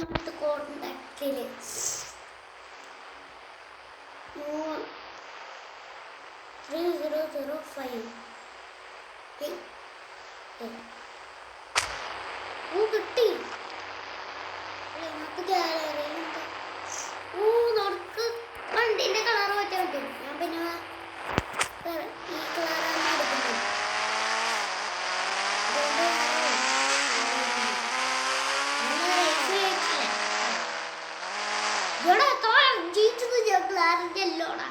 മൂന്നാമത്തെ കോണ്ടാക്റ്റില് 3005 കിട്ടി. നമുക്ക് വണ്ടിന്റെ കളർ മാറ്റാൻ പറ്റും. ഞാൻ പിന്നെ ഈ കളറാണ് എടുക്കുന്നത്. ജീച്ചത് കളറിന്റെ എല്ലോടാ.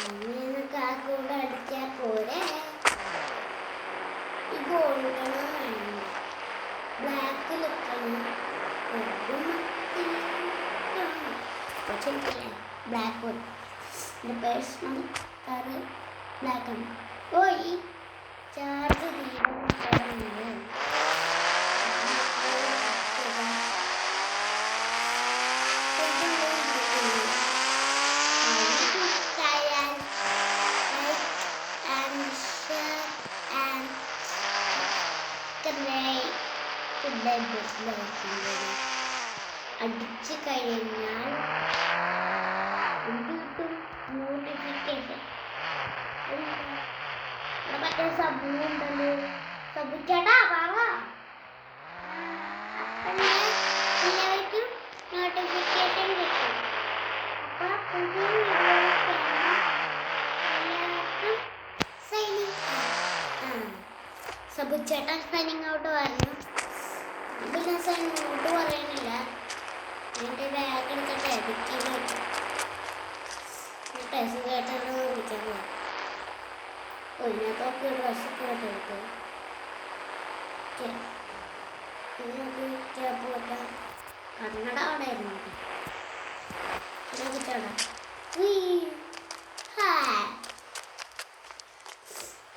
അങ്ങനെ കാക്കൂടെ അടിച്ചാൽ പോരെ. ഈ ഗോൾഡാണ് ബ്ലാക്ക് ലുക്കാണ്. ബ്ലാക്ക് വുഡ് എൻ്റെ പേഴ്സണൽ കളർ ബ്ലാക്കാണ്. ഓ ഈ ചാർജ് അടിച്ചു കഴിഞ്ഞാൽ നോട്ടിഫിക്കേഷൻ മറ്റേ സബു ഉണ്ടല്ലോ. സബു ചേട്ടാ പറ. എല്ലാവർക്കും നോട്ടിഫിക്കേഷൻ കിട്ടും. അപ്പൊ എല്ലാവർക്കും സൈനിങ് സബു ചേട്ടാ സൈനിങ് ഔട്ട് പറഞ്ഞു. പിന്നെ സൈനിങ് ഔട്ട് പറയാനില്ല. എൻ്റെ ബാഗ് എടുത്തിട്ട് എഡിറ്റ് ചെയ്ത് വെച്ചു. ടെസ്റ്റ് കേട്ടോ വിളിക്കാൻ പോകും. ഇതിനകത്തൊക്കെ ഡ്രസ്സൊക്കെ എടുത്തു. കണ്ണട അവിടെ ആയിരുന്നു.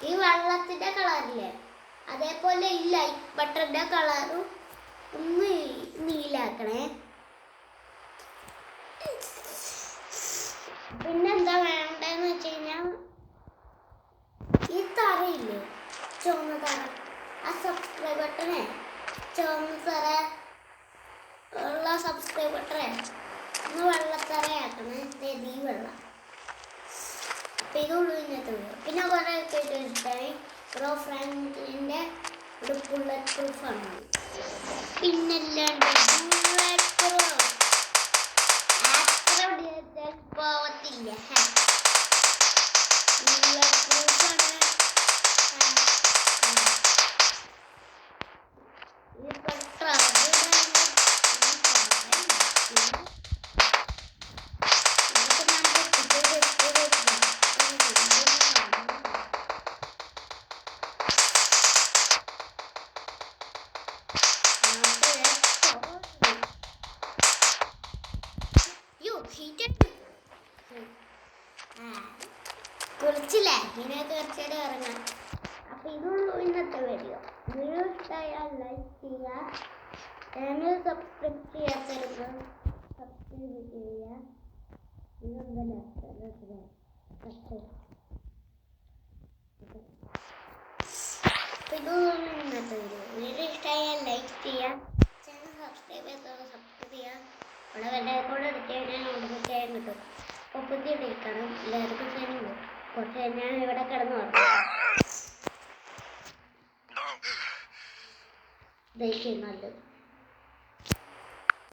ഈ വെള്ളത്തിന്റെ കളറില്ലേ അതേപോലെ ഈ ലൈറ്റ് ബട്ടറിന്റെ കളറും ഒന്ന് നീലാക്കണേ. പിന്നെന്താ വേണ്ടെന്ന് വെച്ച് കഴിഞ്ഞാൽ ഈ തറയില്ലേ ചുവന്ന തറ, ആ സബ്സ്ക്രൈബ് ബട്ടണേ ചുവന്ന തറ ഉള്ള സബ്സ്ക്രൈബ് ബട്ടണേ ഒന്ന് വെള്ളത്തറയാക്കണേ. ഈ വെള്ളം അപ്പം ഇതുള്ളൂ ഇന്നത്തെ വീഡിയോ. പിന്നെ കുറേ കേട്ട് വെച്ചിട്ടായി പ്രോ ഫ്രാങ്കിൻ്റെ ഒരു ബുള്ളറ്റ് പ്രൂഫാണ്. പിന്നല്ലാണ്ട് ബുള്ളറ്റ് പ്രൂഫ് പോവത്തില്ല. ബുള്ളറ്റ് പ്രൂഫാണ്. കുറിച്ചില്ലേ ഇതിനൊക്കെ കുറച്ചുകൂടെ ഇറങ്ങാം. അപ്പം ഇതുള്ളൂ ഇന്നത്തെ വീഡിയോ. വീഡിയോ ഇഷ്ടമായാൽ ലൈക്ക് ചെയ്യുക, ചാനൽ സബ്സ്ക്രൈബ് ചെയ്യാത്തവർക്ക് സബ്സ്ക്രൈബ് ചെയ്യുക. ഇതെന്തല്ലേ ഇതുള്ളൂ ഇന്നത്തെ വീഡിയോ. വീഡിയോ ഇഷ്ടമായാൽ ലൈക്ക് ചെയ്യുക, ചാനൽ സബ്സ്ക്രൈബ് ചെയ്യാത്തവർക്ക് സബ്സ്ക്രൈബ് ചെയ്യുക. ഇവിടെ വല്ല കൂടെ എടുത്ത് കഴിഞ്ഞാൽ നോട്ടിഫിക്കേഷൻ കിട്ടും. അപ്പോൾ പുതിയ ഡേക്കാണ് എല്ലാവർക്കും ചെയ്യുന്നുണ്ട്. കുറച്ച് ഞാൻ ഇവിടെ കിടന്നു പറഞ്ഞു ദേഷ്യം നല്ലത്.